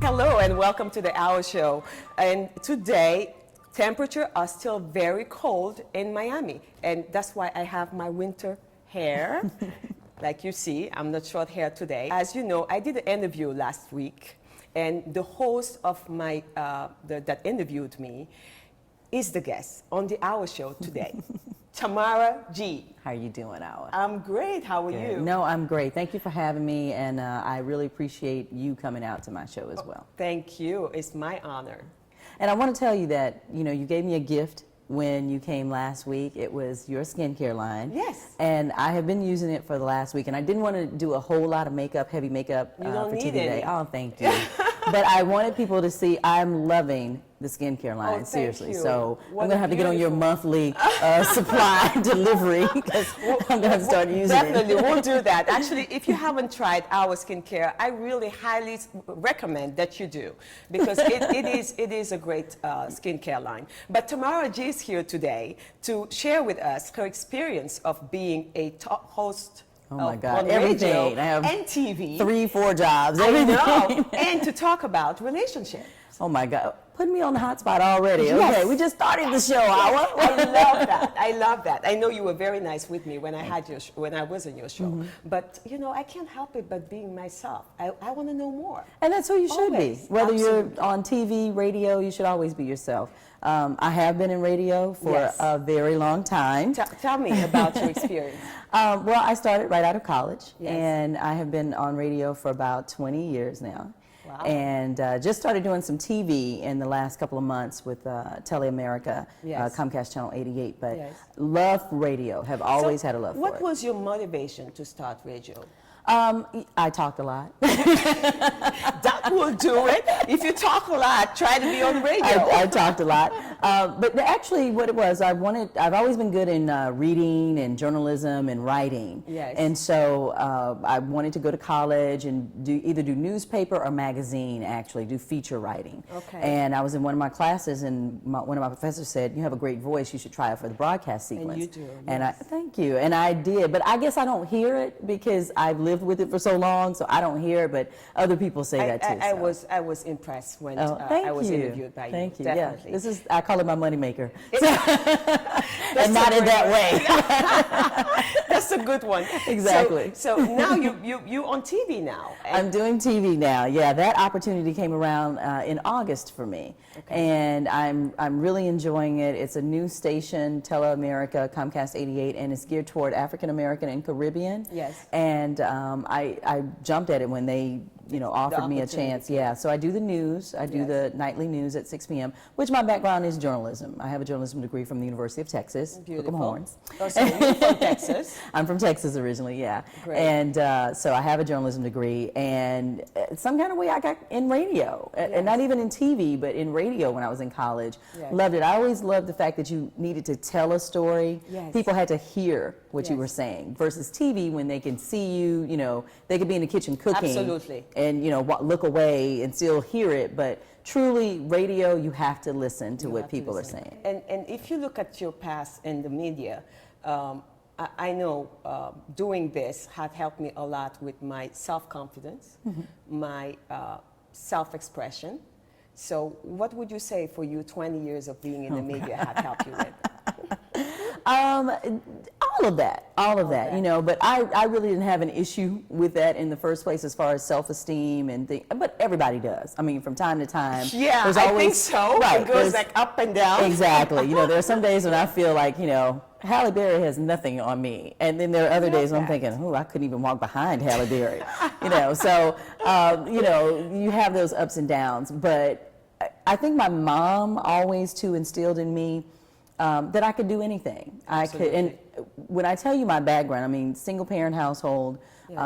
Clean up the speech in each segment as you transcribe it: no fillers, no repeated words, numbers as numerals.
Hello and welcome to the Hour Show. And today, temperatures are still very cold in Miami. And that's why I have my winter hair. Like you see, I'm not short hair today. As you know, I did an interview last week. And the host of my, that interviewed me is the guest on the Hour Show today. Tamara G. How are you doing, Awa? I'm great. How are Good. you? No, I'm great. Thank you for having me, and I really appreciate you coming out to my show as well. Thank you. It's my honor. And I want to tell you that, you know, you gave me a gift when you came last week. It was your skincare line. Yes. And I have been using it for the last week, and I didn't want to do a whole lot of makeup, heavy makeup You don't for need TV today. any. Oh, thank you. But I wanted people to see I'm loving the skincare line, thank seriously. you. So What I'm going to a have to get on your beautiful- monthly supply delivery because I'm going to have to start using Definitely, it. we'll do that. Actually, if you haven't tried our skincare, I really highly recommend that you do because it is a great skincare line. But Tamara G is here today to share with us her experience of being a top host. Oh my God, on everything. radio I have and TV. 3-4 jobs. I Everything. know. And to talk about relationships. Oh my God, put me on the hot spot already. Yes. Okay, we just started the show, Awa. I love that. I love that. I know you were very nice with me when I had your when I was in your show. But you know, I can't help it but being myself. I want to know more. And that's who you should Always. be. Whether Absolutely. you're on TV, radio, you should always be yourself. I have been in radio for Yes. a very long time. Tell me about your experience. Well, I started right out of college, Yes. and I have been on radio for about 20 years now. Wow. And just started doing some TV in the last couple of months with Teleamerica, Yes. Comcast Channel 88. But Yes. love radio, have always So had a love for what it. was your motivation to start radio? I talked a lot. That will do it. If you talk a lot, try to be on radio. I talked a lot. But actually what it was, I've always been good in reading and journalism and writing. Yes. And so I wanted to go to college and either do newspaper or magazine, actually, do feature writing. Okay. And I was in one of my classes, and one of my professors said, you have a great voice, you should try it for the broadcast sequence. you do, And yes. thank you. And I did, but I guess I don't hear it because I've lived with it for so long, so I don't hear it, but other people say that too. I was impressed when Thank I was you. interviewed by Thank you. Definitely. Yeah, I call it my moneymaker. That's And not a in great that way. way. That's a good one. Exactly. So now you on TV now. I'm doing TV now. Yeah, that opportunity came around in August for me, and I'm really enjoying it. It's a new station, Teleamerica, Comcast 88, and it's geared toward African American and Caribbean. Yes. And I jumped at it when they offered me a opportunity. chance. Yeah. So I do the news. I do Yes. the nightly news at 6 p.m. Which my background is journalism. I have a journalism degree from the University of Texas. Hook 'em Beautiful. horns. Oh, so you're from Texas. I'm from Texas originally, yeah. Great. And so I have a journalism degree, and some kind of way I got in radio, and not even in TV, but in radio when I was in college. Yes. Loved it. I always loved the fact that you needed to tell a story. Yes. People had to hear what you Yes. were saying versus TV when they can see you, they could be in the kitchen cooking. Absolutely. And, look away and still hear it, but truly radio, you have to listen to what people are saying. And if you look at your past in the media, I know doing this had helped me a lot with my self-confidence, my self-expression. So what would you say for you 20 years of being in the media had helped you with? All of that, but I really didn't have an issue with that in the first place as far as self-esteem and things, but everybody does. I mean, from time to time. Yeah, there's I always, think so. Right, It goes there's- like up and down. Exactly. There are some days when I feel like, Halle Berry has nothing on me. And then there are other days when I'm thinking, I couldn't even walk behind Halle Berry. So, you have those ups and downs. But I think my mom always, too, instilled in me that I could do anything. And when I tell you my background, I mean, single parent household. Yes.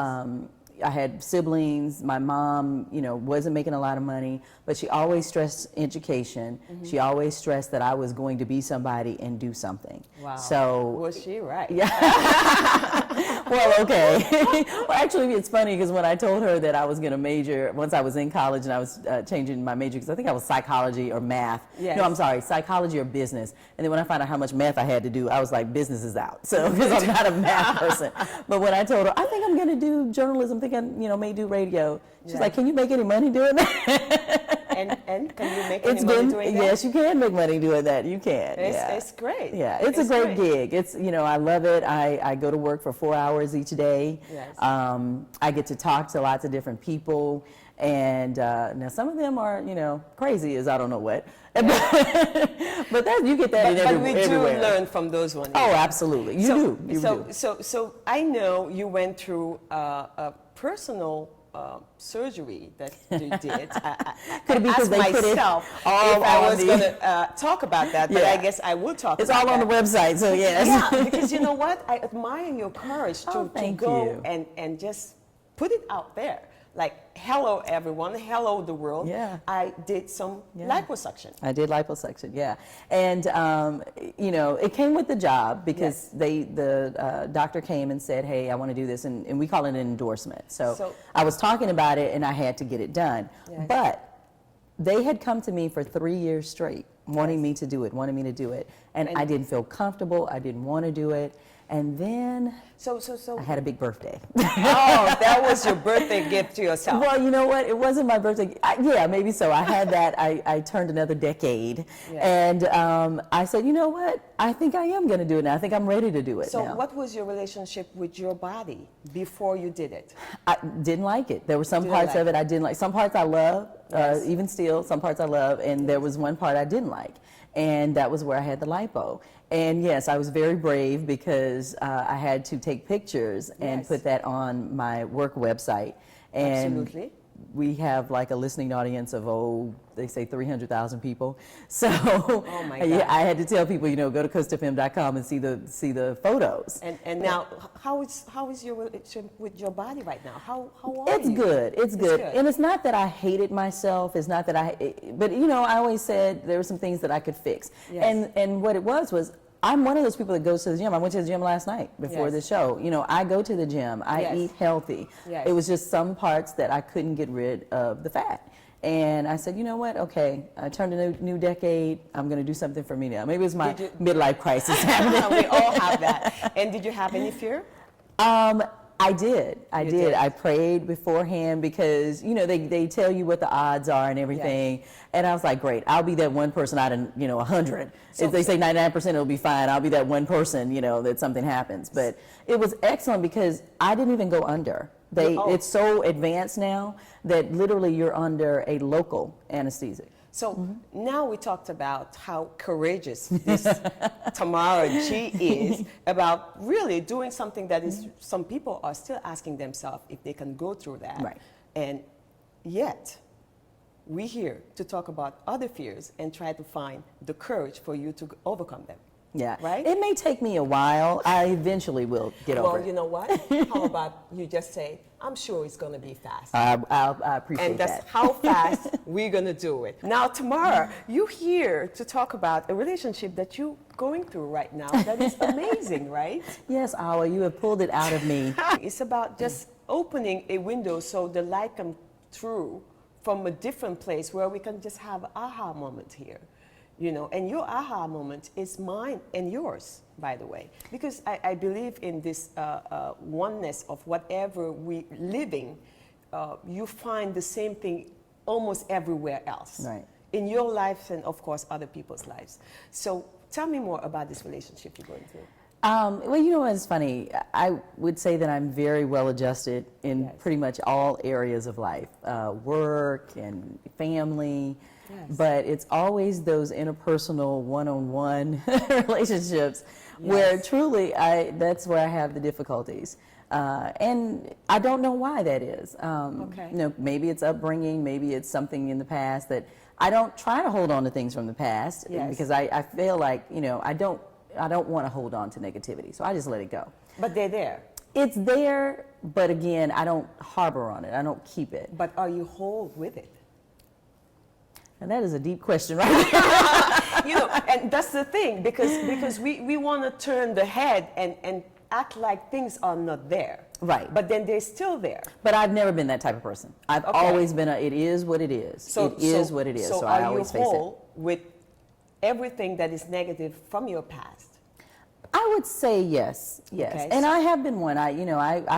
I had siblings. My mom, wasn't making a lot of money, but she always stressed education. She always stressed that I was going to be somebody and do something. Wow. So was she right? yeah. Well, okay. Well, actually, it's funny because when I told her that I was going to major, once I was in college and I was changing my major, because I think I was psychology or math. Yes. No, I'm sorry, psychology or business. And then when I found out how much math I had to do, I was like, business is out. So, because I'm not a math person. But when I told her, I think I'm going to do journalism, thinking, may do radio. She's like, can you make any money doing that? And can you make any money doing that? Yes, you can make money doing that. You can. It's great. Yeah, it's a great gig. It's, I love it. I go to work for 4 hours each day. Yes. I get to talk to lots of different people. And now some of them are, crazy as I don't know what. Yeah. But that, you get that but we everywhere. do learn from those ones. Oh, absolutely. You do. So I know you went through a personal surgery that you did. Could it be because they put it all if I was going to talk about that, but I guess I will talk about that. It's all on the website, so yes. Yeah, because you know what? I admire your courage to go and just put it out there. Like, hello everyone, hello the world. Yeah. I did some liposuction. I did liposuction, yeah. And, it came with the job because the doctor came and said, hey, I want to do this, and we call it an endorsement. So I was talking about it and I had to get it done. Yes. But they had come to me for 3 years straight, wanting me to do it, and I didn't feel comfortable, I didn't want to do it. And then I had a big birthday. Oh, that was your birthday gift to yourself. Well, you know what? It wasn't my birthday. Yeah, maybe so. I had that. I turned another decade. Yeah. And I said, you know what? I think I am going to do it now. I think I'm ready to do it now. So what was your relationship with your body before you did it? I didn't like it. There were some parts of it I didn't like. Some parts I love, even still, some parts I love. And there was one part I didn't like. And that was where I had the lipo. And yes, I was very brave because I had to take pictures and put that on my work website. And absolutely. We have like a listening audience of, they say 300,000 people. So oh my God. I had to tell people, go to coastfm.com and see the photos. And now, how is your relationship with your body right now? How are you? It's good. It's good. And it's not that I hated myself. It's not that but I always said there were some things that I could fix. Yes. And what it was I'm one of those people that goes to the gym. I went to the gym last night before the show. I go to the gym. I eat healthy. Yes. It was just some parts that I couldn't get rid of the fat. And I said, you know what? Okay, I turned a new decade. I'm going to do something for me now. Maybe it's my midlife crisis happening. We all have that. And did you have any fear? I did. I did. I prayed beforehand because, they tell you what the odds are and everything. Yes. And I was like, great, I'll be that one person out of, 100. So, if they say 99%, it'll be fine. I'll be that one person, that something happens. But it was excellent because I didn't even go under. It's so advanced now that literally you're under a local anesthetic. So now we talked about how courageous this Tamara G is about really doing something that is, some people are still asking themselves if they can go through that. Right. And yet, we're here to talk about other fears and try to find the courage for you to overcome them. Yeah. Right? It may take me a while. I eventually will get over it. Well, you know what? How about you just say, I'm sure it's going to be fast. I appreciate that. And that's how fast we're going to do it. Now, Tamara, you're here to talk about a relationship that you're going through right now that is amazing, right? Yes, Awa, you have pulled it out of me. It's about just opening a window so the light comes through from a different place where we can just have an aha moment here. And your aha moment is mine and yours, by the way, because I believe in this oneness of whatever we're living. You find the same thing almost everywhere else. Right. In your life and, of course, other people's lives. So tell me more about this relationship you're going through. Well, it's funny. I would say that I'm very well adjusted in pretty much all areas of life, work and family. Yes. But it's always those interpersonal one-on-one relationships where truly that's where I have the difficulties. And I don't know why that is. Maybe it's upbringing, maybe it's something in the past that I don't try to hold on to things from the past because I feel like, I don't want to hold on to negativity. So I just let it go. But they're there. It's there, but again, I don't harbor on it. I don't keep it. But are you whole with it? And that is a deep question, right? And that's the thing, because we want to turn the head and act like things are not there. Right. But then they're still there. But I've never been that type of person. I've always been it is what it is. It is what it is. So I always face it. Are you whole with everything that is negative from your past? I would say yes, yes. Okay, and I have been one. I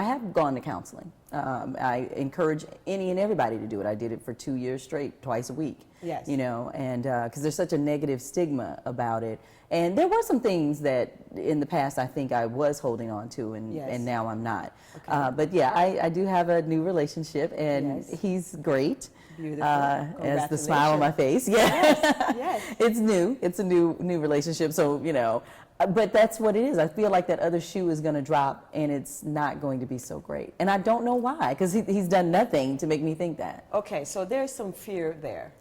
have gone to counseling. I encourage any and everybody to do it. I did it for 2 years straight, twice a week. Yes. And because there's such a negative stigma about it. And there were some things that in the past I think I was holding on to, and now I'm not. Okay. But yeah, I do have a new relationship, and he's great. Beautiful. As the smile on my face. Yeah. Yes. It's new. It's a new relationship. So, but that's what it is. I feel like that other shoe is going to drop, and it's not going to be so great. And I don't know why, because he's done nothing to make me think that. Okay, so there's some fear there.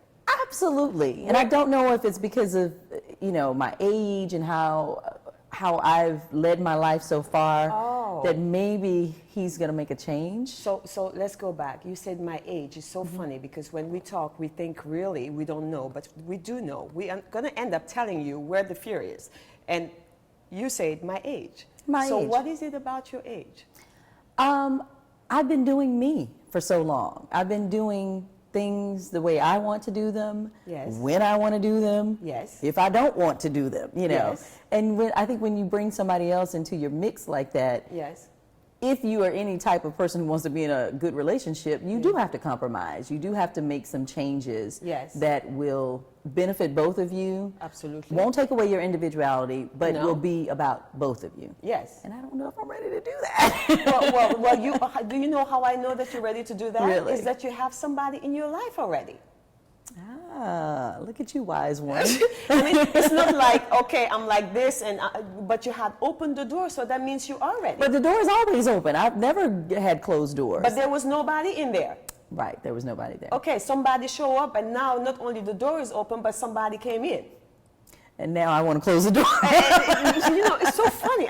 Absolutely. And I don't know if it's because of, my age and how I've led my life so far, that maybe he's going to make a change. So let's go back. You said my age. It's so funny because when we talk, we think really we don't know, but we do know. We are going to end up telling you where the fear is. And you said my age. So what is it about your age? I've been doing me for so long. I've been doing things the way I want to do them, when I want to do them, if I don't want to do them, And I think when you bring somebody else into your mix like that, if you are any type of person who wants to be in a good relationship, you do have to compromise. You do have to make some changes that will benefit both of you. Absolutely. Won't take away your individuality, but will be about both of you. Yes. And I don't know if I'm ready to do that. well, do you know how I know that you're ready to do that? Really? Is that you have somebody in your life already. Ah, look at you, wise one. I mean, it's not like, okay, I'm like this, but you had opened the door, so that means you are ready. But the door is always open. I've never had closed doors. But there was nobody in there. Right, there was nobody there. Okay, somebody show up, and now not only the door is open, but somebody came in. And now I want to close the door. It's so funny.